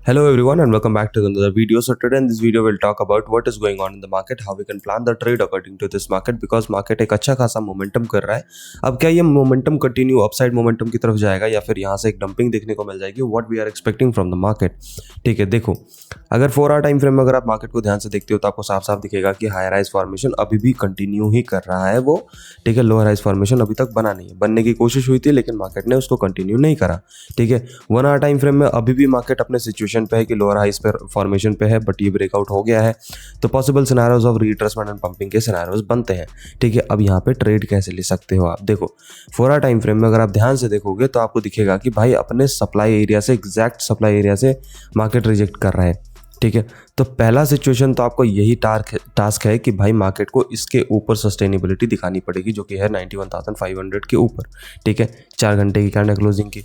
Hello everyone and welcome back to another video. So today in this video we'll talk about what is going on in the market, how we can plan the trade according to this market because market एक अच्छा खासा momentum कर रहा है. अब क्या ये momentum continue upside momentum की तरफ जाएगा या फिर यहाँ से एक डंपिंग देखने को मिल जाएगी. What we are expecting from the market. ठीक है, देखो अगर 4 आवर टाइम फ्रेम में अगर आप मार्केट को ध्यान से देखते हो तो आपको साफ साफ दिखेगा कि हाई राइज फॉर्मेशन अभी भी कंटिन्यू ही कर रहा है वो. ठीक है, लोअर राइज फॉर्मेशन अभी तक बना नहीं है. बनने की कोशिश हुई थी लेकिन मार्केट ने उसको कंटिन्यू नहीं करा. ठीक है, 1 आवर टाइम फ्रेम में अभी भी मार्केट अपने सिचुएशन पे है कि लोअर हाइस पे फॉर्मेशन पे है बट ये ब्रेकआउट हो गया है. तो possible scenarios of retracement and pumping के सिनेरियोज बनते हैं. ठीक है, अब यहाँ पे ट्रेड कैसे ले सकते हो आप. देखो 4 आवर टाइम फ्रेम में अगर आप ध्यान से देखोगे तो आपको दिखेगा कि भाई अपने सप्लाई एरिया से एग्जैक्ट सप्लाई एरिया से मार्केट रिजेक्ट कर रहा है. ठीक है, तो पहला सिचुएशन तो आपको यही टास्क है कि भाई मार्केट को इसके ऊपर सस्टेनेबिलिटी दिखानी पड़ेगी जो कि है 91,500 के ऊपर. ठीक है, 4 घंटे की कैंडल क्लोजिंग की.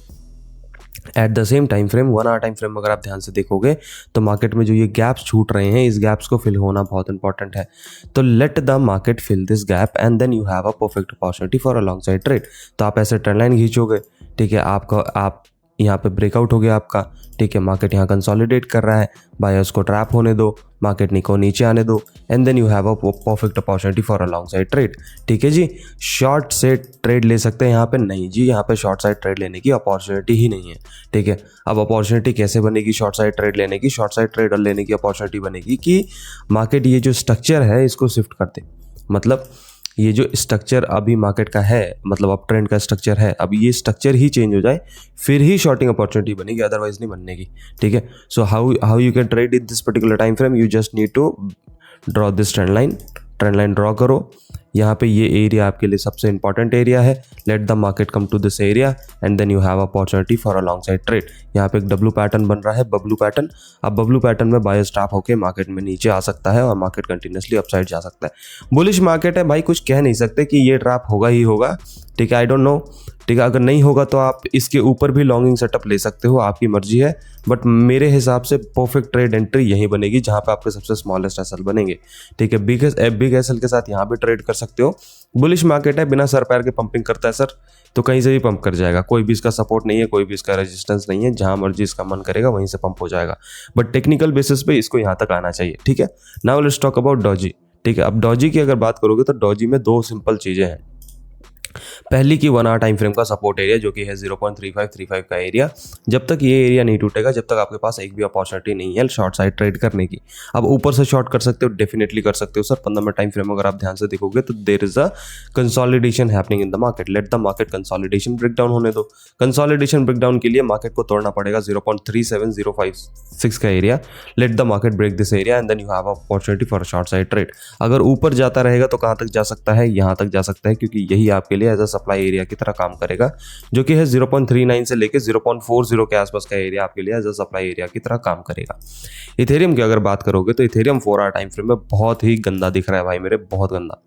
At the same time frame 1 hour time frame अगर आप ध्यान से देखोगे तो मार्केट में जो ये गैप्स छूट रहे हैं इस गैप्स को फिल होना बहुत इंपॉर्टेंट है. तो let the market fill this gap and then you have a perfect opportunity for a long side trade. तो आप ऐसे ट्रेंड लाइन खींचोगे. ठीक है, आप यहाँ पे ब्रेकआउट हो गया आपका. ठीक है, मार्केट यहाँ कंसोलिडेट कर रहा है, बायर्स को ट्रैप होने दो, मार्केट को नीचे आने दो and then you have a perfect opportunity for a long side trade. ठीक है जी, शॉर्ट से ट्रेड ले सकते हैं यहाँ पे. नहीं जी, यहाँ पे शॉर्ट साइड ट्रेड लेने की अपॉर्चुनिटी ही नहीं है. ठीक है, अब अपॉर्चुनिटी कैसे बनेगी शॉर्ट साइड ट्रेड लेने की. शॉर्ट साइड ट्रेड लेने की अपॉर्चुनिटी बनेगी कि मार्केट ये जो स्ट्रक्चर है इसको शिफ्ट कर दे. मतलब ये जो स्ट्रक्चर अभी मार्केट का है, मतलब अप ट्रेंड का स्ट्रक्चर है, अब ये स्ट्रक्चर ही चेंज हो जाए फिर ही शॉर्टिंग अपॉर्चुनिटी बनेगी, अदरवाइज नहीं बनने की. ठीक है, so how you can trade in this particular time frame. You just need to draw this trend line draw करो. यहाँ पे ये एरिया आपके लिए सबसे इंपॉर्टेंट एरिया है. Let the market come to this area and then you have opportunity for a long side trade. यहाँ पे एक डब्लू पैटर्न बन रहा है, बब्लू पैटर्न. अब बब्लू पैटर्न में बायर्स स्टॉप होकर मार्केट में नीचे आ सकता है और मार्केट कंटिन्यूसली अपसाइड जा सकता है. बुलिश मार्केट है भाई, कुछ कह नहीं सकते कि ये ट्रैप होगा ही होगा. ठीक है, आई डोंट नो. ठीक है, अगर नहीं होगा तो आप इसके ऊपर भी लॉन्गिंग सेटअप ले सकते हो, आपकी मर्जी है. बट मेरे हिसाब से परफेक्ट ट्रेड एंट्री यहीं बनेगी जहाँ पे आपके सबसे स्मॉलेस्ट एसएल बनेंगे. ठीक है, बिग एसएल के साथ यहाँ पे ट्रेड कर सकते हो. बुलिश मार्केट है, बिना सर पैर के पंपिंग करता है सर, तो कहीं से भी पंप कर जाएगा. कोई भी इसका सपोर्ट नहीं है, कोई भी इसका रेजिस्टेंस नहीं है. जहाँ मर्जी इसका मन करेगा वहीं से पंप हो जाएगा. बट टेक्निकल बेसिस पे इसको यहाँ तक आना चाहिए. ठीक है, now let's talk about Doge. ठीक है, अब डॉजी की अगर बात करोगे तो डॉजी में 2 सिंपल चीज़ें हैं. पहली की 1 आवर टाइम फ्रेम का सपोर्ट एरिया जो कि है 0.3535 का एरिया. जब तक ये एरिया नहीं टूटेगा, जब तक आपके पास एक भी अपॉर्चुनिटी नहीं है शॉर्ट साइड ट्रेड करने की. अब ऊपर से शॉर्ट कर सकते हो, डेफिनेटली कर सकते हो सर. 15 मिनट टाइम फ्रेम अगर आप ध्यान से देखोगे तो there is a consolidation happening in the market. Let the market consolidation break down होने दो. कंसोलिडेशन ब्रेक डाउन के लिए मार्केट को तोड़ना पड़ेगा 0.37056 का area. Let the market break this area and then you have opportunity for short side trade. अगर ऊपर जाता रहेगा तो कहाँ तक जा सकता है, यहाँ तक जा सकता है, क्योंकि यही आपके लिए एज अ सप्लाई एरिया की तरह काम करेगा जो कि है 0.39 से लेके 0.40 के आसपास का एरिया आपके लिए एज अ सप्लाई एरिया की तरह काम करेगा. इथेरियम की अगर बात करोगे तो इथेरियम 4 आवर टाइम फ्रेम में बहुत ही गंदा दिख रहा है भाई मेरे, बहुत गंदा.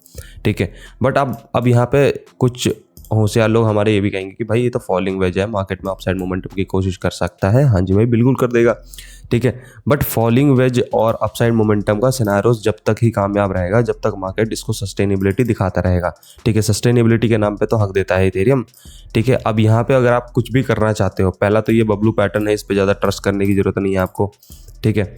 ठीक है, बट अब यहाँ पे कुछ होशियार लोग हमारे ये भी कहेंगे कि भाई ये तो फॉलिंग वेज है, मार्केट में अपसाइड मोमेंटम की कोशिश कर सकता है. हाँ जी भाई, बिल्कुल कर देगा. ठीक है, बट फॉलिंग वेज और अपसाइड मोमेंटम का सिनेरियोस जब तक ही कामयाब रहेगा जब तक मार्केट इसको सस्टेनेबिलिटी दिखाता रहेगा. ठीक है, सस्टेनेबिलिटी के नाम पे तो हक देता है इथेरियम. ठीक है, अब यहाँ पे अगर आप कुछ भी करना चाहते हो, पहला तो ये बब्लू पैटर्न है, इस पर ज़्यादा ट्रस्ट करने की जरूरत नहीं है आपको. ठीक है,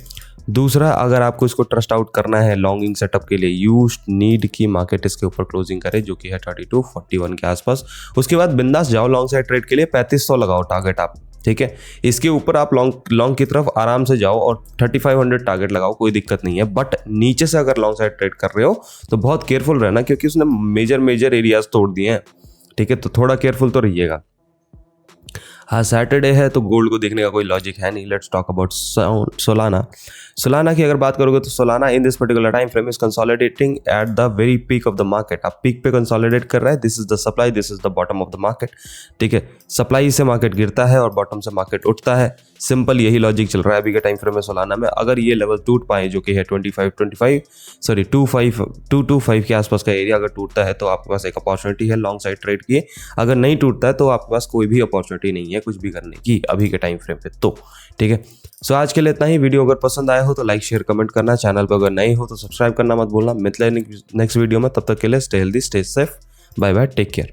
दूसरा अगर आपको इसको ट्रस्ट आउट करना है लॉन्गिंग सेटअप के लिए, यू नीड की मार्केट इसके ऊपर क्लोजिंग करे जो कि है 3241 के आसपास. उसके बाद बिंदास जाओ लॉन्ग साइड ट्रेड के लिए, 3500 लगाओ टारगेट आप. ठीक है, इसके ऊपर आप लॉन्ग की तरफ आराम से जाओ और 3500 टारगेट लगाओ, कोई दिक्कत नहीं है. बट नीचे से अगर लॉन्ग साइड ट्रेड कर रहे हो तो बहुत केयरफुल रहना क्योंकि उसने मेजर एरियाज तोड़ दिए हैं. ठीक है, तो थोड़ा केयरफुल तो रहिएगा. हाँ, सैटरडे है तो गोल्ड को देखने का कोई लॉजिक है नहीं. लेट्स टॉक अबाउट सोलाना की अगर बात करोगे तो Solana in this particular time frame is consolidating at the very peak of the market. अब पीक पे कंसोलिडेट कर रहा है. This is the supply, this is the bottom of the market. ठीक है, सप्लाई से मार्केट गिरता है और बॉटम से मार्केट उठता है. सिंपल यही लॉजिक चल रहा है अभी के टाइम फ्रेम में सोलाना में. अगर ये लेवल टूट पाए जो कि है 225 के आसपास का एरिया अगर टूटता है तो आपके पास एक अपॉर्चुनिटी है लॉन्ग साइड ट्रेड की. अगर नहीं टूटता है तो आपके पास कोई भी अपॉर्चुनिटी नहीं है कुछ भी करने की अभी के टाइम फ्रेम पे. तो ठीक है, सो आज के लिए इतना ही. वीडियो अगर पसंद आया हो तो लाइक शेयर कमेंट करना. चैनल पर अगर नए हो तो सब्सक्राइब करना मत भूलना. मिलते हैं नेक्स्ट वीडियो में, तब तक के लिए stay healthy, stay safe. Bye bye, take care.